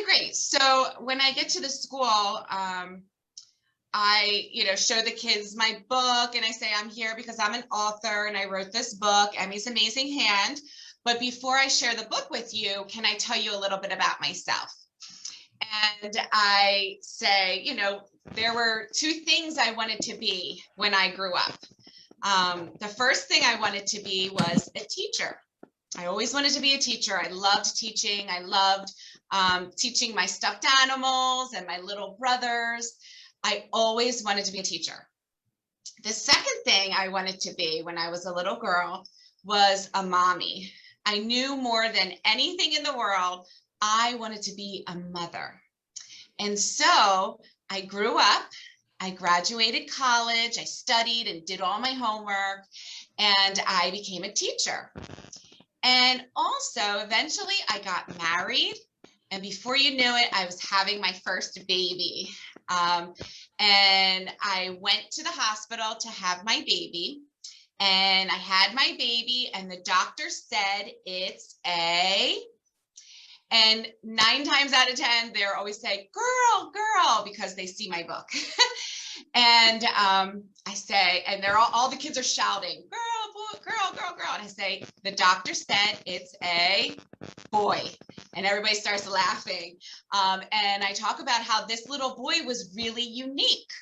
great. So when I get to the school, I, show the kids my book and I say, I'm here because I'm an author and I wrote this book, Emmy's Amazing Hand. But before I share the book with you, can I tell you a little bit about myself? And I say, there were two things I wanted to be when I grew up. The first thing I wanted to be was a teacher. I always wanted to be a teacher. I loved teaching. I loved teaching my stuffed animals and my little brothers. I always wanted to be a teacher. The second thing I wanted to be when I was a little girl was a mommy. I knew more than anything in the world, I wanted to be a mother. And so I grew up, I graduated college, I studied and did all my homework, and I became a teacher. And also, eventually I got married, and before you knew it, I was having my first baby. And I went to the hospital to have my baby, and I had my baby, and the doctor said it's and 9 times out of 10, they're always say, girl, because they see my book. And I say, and they're all the kids are shouting, girl, boy, girl. And I say, the doctor said it's a boy. And everybody starts laughing. And I talk about how this little boy was really unique.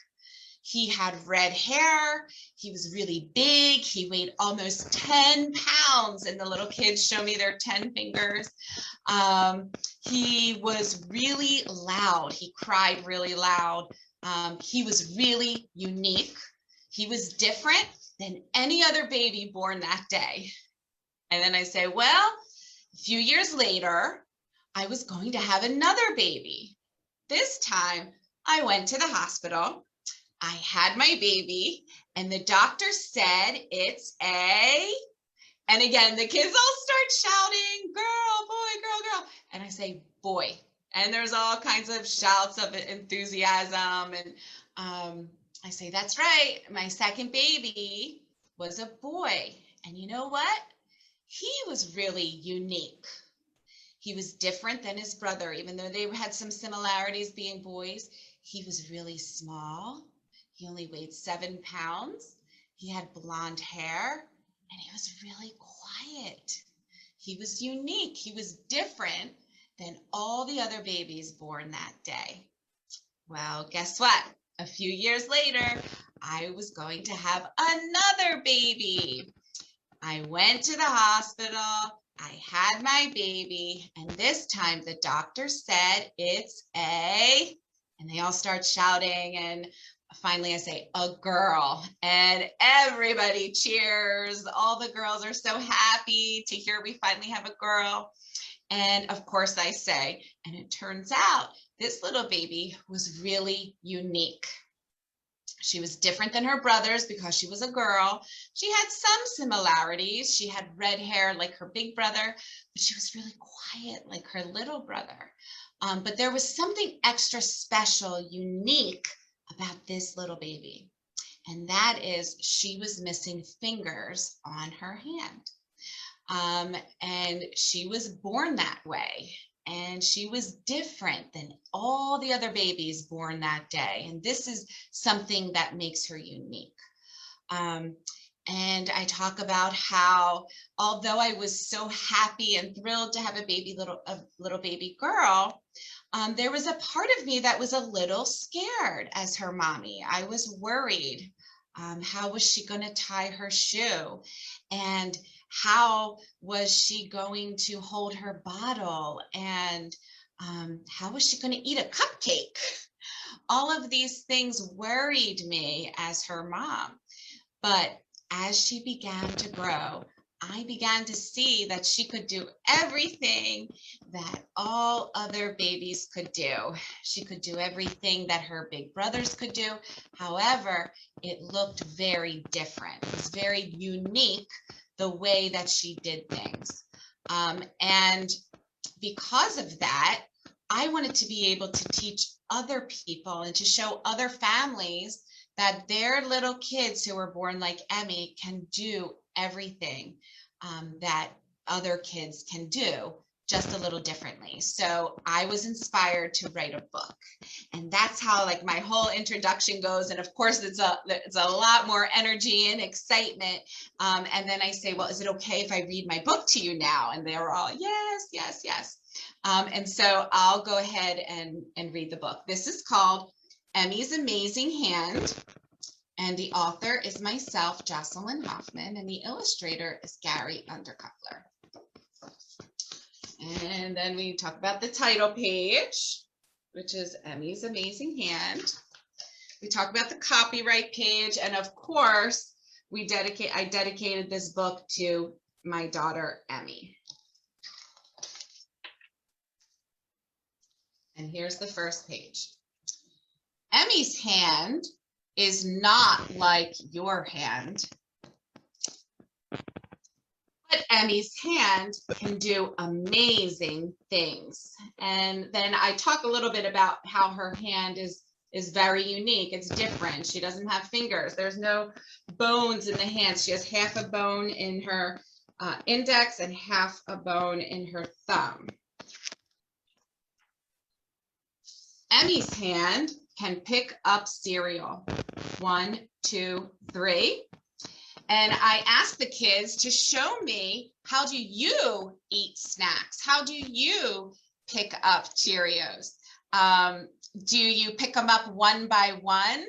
He had red hair. He was really big. He weighed almost 10 pounds. And the little kids show me their 10 fingers. He was really loud. He cried really loud. He was really unique. He was different than any other baby born that day. And then I say, well, a few years later, I was going to have another baby. This time I went to the hospital. I had my baby, and the doctor said it's and again, the kids all start shouting, girl, boy, girl. And I say, boy. And there's all kinds of shouts of enthusiasm. And I say, that's right. My second baby was a boy. And you know what? He was really unique. He was different than his brother, even though they had some similarities being boys. He was really small. He only weighed 7 pounds. He had blonde hair, and he was really quiet. He was unique. He was different than all the other babies born that day. Well, guess what? A few years later, I was going to have another baby. I went to the hospital. I had my baby, and this time the doctor said it's and they all start shouting, and finally I say, a girl, and everybody cheers. All the girls are so happy to hear we finally have a girl. And of course I say, and it turns out this little baby was really unique. She was different than her brothers because she was a girl. She had some similarities. She had red hair like her big brother, but she was really quiet like her little brother. But there was something extra special, unique about this little baby. And that is she was missing fingers on her hand. And she was born that way. And she was different than all the other babies born that day. And this is something that makes her unique. And I talk about how, although I was so happy and thrilled to have a little baby girl, there was a part of me that was a little scared as her mommy. I was worried. How was she going to tie her shoe? And how was she going to hold her bottle? And how was she going to eat a cupcake? All of these things worried me as her mom. But as she began to grow, I began to see that she could do everything that all other babies could do. She could do everything that her big brothers could do. However, it looked very different. It was very unique the way that she did things. And because of that, I wanted to be able to teach other people and to show other families that their little kids who were born like Emmy can do everything that other kids can do just a little differently. So I was inspired to write a book, and that's how like my whole introduction goes. And of course, it's a lot more energy and excitement. And then I say, well, is it okay if I read my book to you now? And they were all, yes, yes, yes. And so I'll go ahead and read the book. This is called Emmy's Amazing Hand. And the author is myself, Jocelyn Hoffman, and the illustrator is Gary Undercuffler. And then we talk about the title page, which is Emmy's Amazing Hand. We talk about the copyright page, and of course, I dedicated this book to my daughter, Emmy. And here's the first page. Emmy's hand is not like your hand, but Emmy's hand can do amazing things. And then I talk a little bit about how her hand is very unique. It's different. She doesn't have fingers. There's no bones in the hands. She has half a bone in her index and half a bone in her thumb. Emmy's hand can pick up cereal. 1, 2, 3. And I asked the kids to show me, how do you eat snacks? How do you pick up Cheerios? Do you pick them up one by one?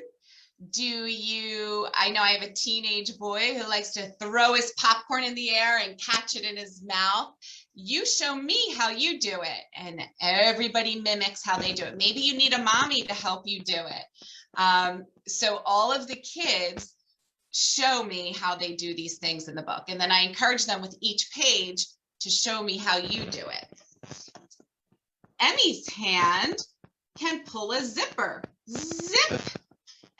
I know I have a teenage boy who likes to throw his popcorn in the air and catch it in his mouth. You show me how you do it. And everybody mimics how they do it. Maybe you need a mommy to help you do it. So all of the kids show me how they do these things in the book. And then I encourage them with each page to show me how you do it. Emmy's hand can pull a zipper. Zip.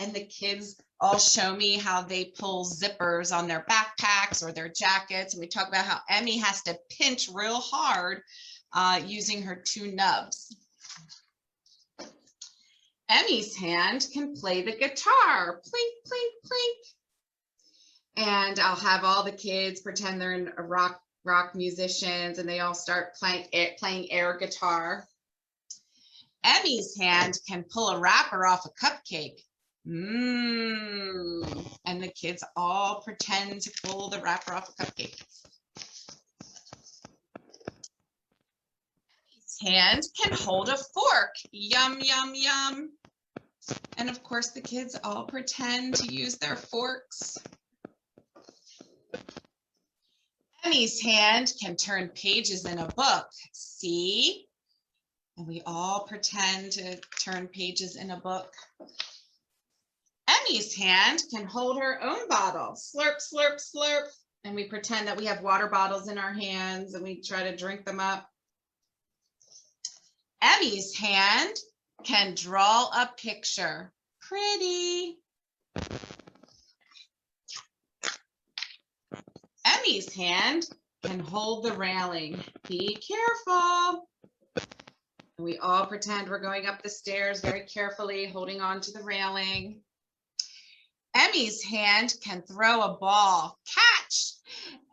And the kids all show me how they pull zippers on their backpacks or their jackets. And we talk about how Emmy has to pinch real hard using her 2 nubs. Emmy's hand can play the guitar. Plink, plink, plink. And I'll have all the kids pretend they're in a rock musicians, and they all start playing air guitar. Emmy's hand can pull a wrapper off a cupcake. And the kids all pretend to pull the wrapper off a cupcake. Emmy's hand can hold a fork. Yum, yum, yum. And of course, the kids all pretend to use their forks. Emmy's hand can turn pages in a book. See? And we all pretend to turn pages in a book. Emmy's hand can hold her own bottle. Slurp, slurp, slurp. And we pretend that we have water bottles in our hands and we try to drink them up. Emmy's hand can draw a picture. Pretty. Emmy's hand can hold the railing. Be careful. And we all pretend we're going up the stairs very carefully, holding on to the railing. Emmy's hand can throw a ball. Catch!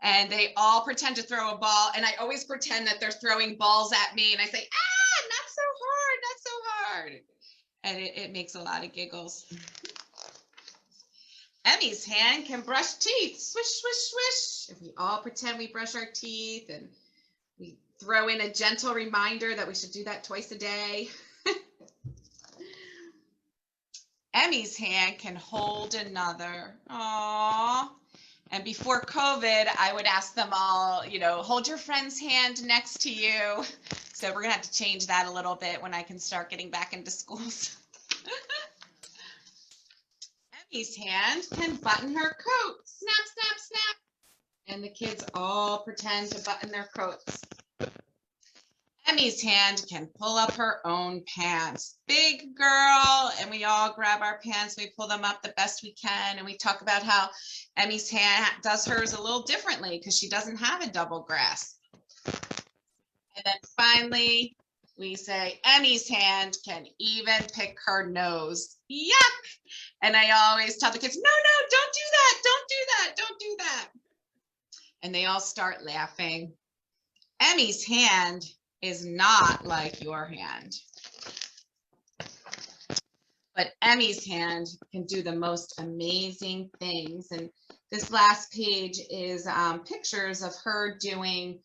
And they all pretend to throw a ball. And I always pretend that they're throwing balls at me. And I say, not so hard, not so hard. And it makes a lot of giggles. Emmy's hand can brush teeth. Swish, swish, swish. And we all pretend we brush our teeth. And we throw in a gentle reminder that we should do that twice a day. Emmy's hand can hold another. Aww. And before COVID, I would ask them all, hold your friend's hand next to you. So we're going to have to change that a little bit when I can start getting back into schools. Emmy's hand can button her coat. Snap, snap, snap. And the kids all pretend to button their coats. Emmy's hand can pull up her own pants. Big girl. And we all grab our pants. We pull them up the best we can. And we talk about how Emmy's hand does hers a little differently because she doesn't have a double grasp. And then finally, we say Emmy's hand can even pick her nose. Yuck. And I always tell the kids, no, don't do that. Don't do that. Don't do that. And they all start laughing. Emmy's hand is not like your hand, but Emmy's hand can do the most amazing things. And this last page is pictures of her doing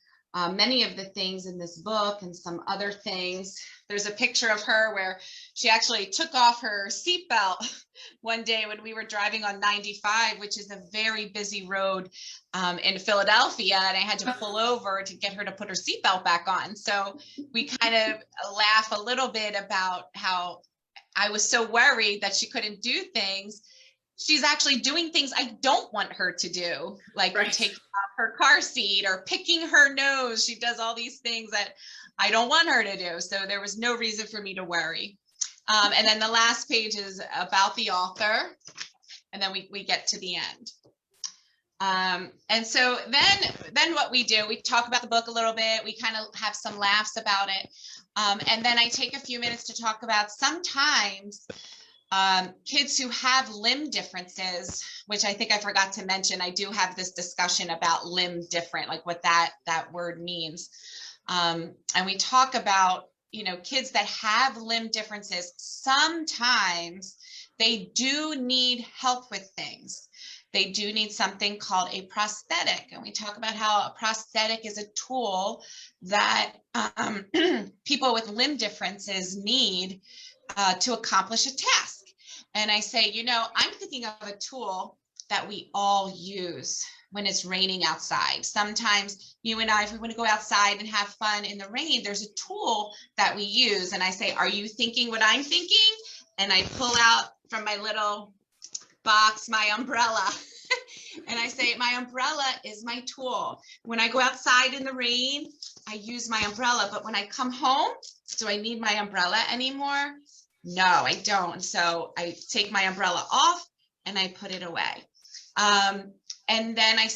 many of the things in this book and some other things. There's a picture of her where she actually took off her seatbelt one day when we were driving on 95, which is a very busy road in Philadelphia, and I had to pull over to get her to put her seatbelt back on. So we kind of laugh a little bit about how I was so worried that she couldn't do things. She's actually doing things I don't want her to do, like taking off her car seat or picking her nose. She does all these things that I don't want her to do. So there was no reason for me to worry. And then the last page is about the author. And then we get to the end. And so then what we do, we talk about the book a little bit. We kind of have some laughs about it. And then I take a few minutes to talk about sometimes kids who have limb differences, which I think I forgot to mention. I do have this discussion about limb different, like what that word means. And we talk about, kids that have limb differences. Sometimes they do need help with things. They do need something called a prosthetic. And we talk about how a prosthetic is a tool that people with limb differences need to accomplish a task. And I say, I'm thinking of a tool that we all use when it's raining outside. Sometimes you and I, if we want to go outside and have fun in the rain, there's a tool that we use. And I say, are you thinking what I'm thinking? And I pull out from my little box my umbrella. And I say, my umbrella is my tool. When I go outside in the rain, I use my umbrella. But when I come home, do I need my umbrella anymore? No, I don't. So I take my umbrella off and I put it away. And then I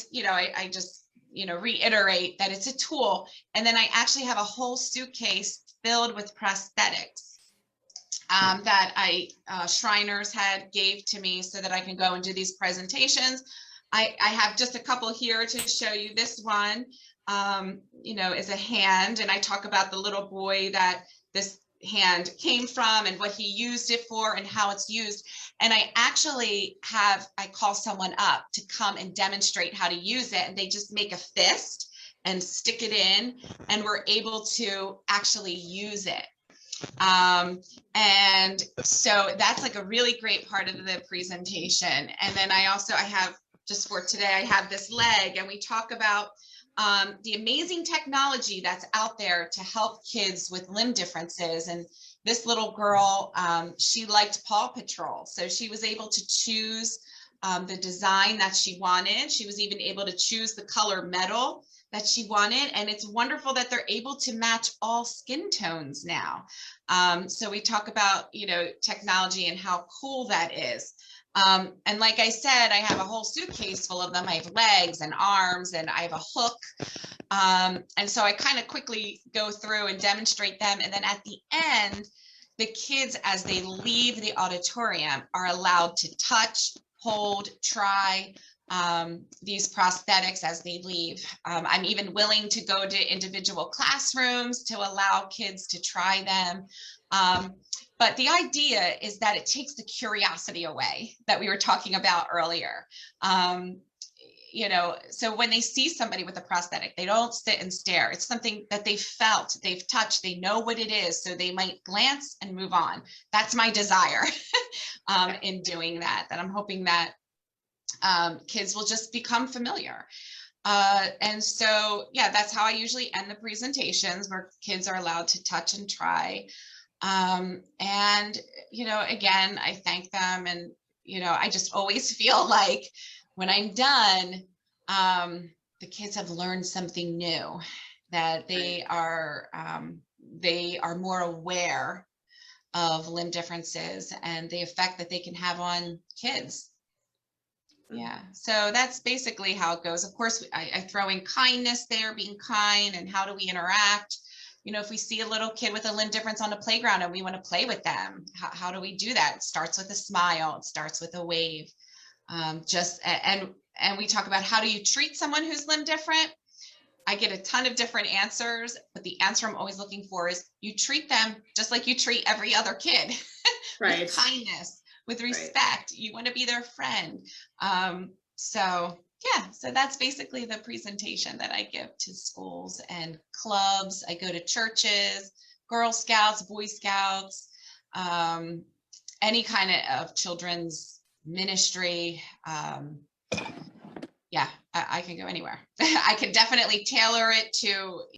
just, reiterate that it's a tool. And then I actually have a whole suitcase filled with prosthetics that Shriners had gave to me so that I can go and do these presentations. I have just a couple here to show you. This one, is a hand, and I talk about the little boy that this hand came from and what he used it for and how it's used. And I actually I call someone up to come and demonstrate how to use it, and they just make a fist and stick it in, and we're able to actually use it. And so that's like a really great part of the presentation. And then I have, just for today, I have this leg, and we talk about the amazing technology that's out there to help kids with limb differences. And this little girl, she liked Paw Patrol. So she was able to choose the design that she wanted. She was even able to choose the color metal that she wanted. And it's wonderful that they're able to match all skin tones now. So we talk about, technology and how cool that is. And like I said, I have a whole suitcase full of them. I have legs and arms, and I have a hook. And so I kind of quickly go through and demonstrate them. And then at the end, the kids, as they leave the auditorium, are allowed to touch, hold, try these prosthetics as they leave. I'm even willing to go to individual classrooms to allow kids to try them. But the idea is that it takes the curiosity away that we were talking about earlier. So when they see somebody with a prosthetic, they don't sit and stare. It's something that they felt, they've touched, they know what it is. So they might glance and move on. That's my desire in doing that I'm hoping that kids will just become familiar. And so, that's how I usually end the presentations, where kids are allowed to touch and try. And, again, I thank them. And, I just always feel like when I'm done, the kids have learned something new, that they are more aware of limb differences and the effect that they can have on kids. Yeah, so that's basically how it goes. Of course, I throw in kindness there, being kind, and how do we interact? If we see a little kid with a limb difference on the playground and we want to play with them, how do we do that? It starts with a smile. It starts with a wave. And we talk about how do you treat someone who's limb different? I get a ton of different answers, but the answer I'm always looking for is you treat them just like you treat every other kid with Right. kindness, with Right. respect. You want to be their friend. So yeah, so that's basically the presentation that I give to schools and clubs. I go to churches, Girl Scouts, Boy Scouts, um, any kind of children's ministry. Yeah, I can go anywhere. I can definitely tailor it to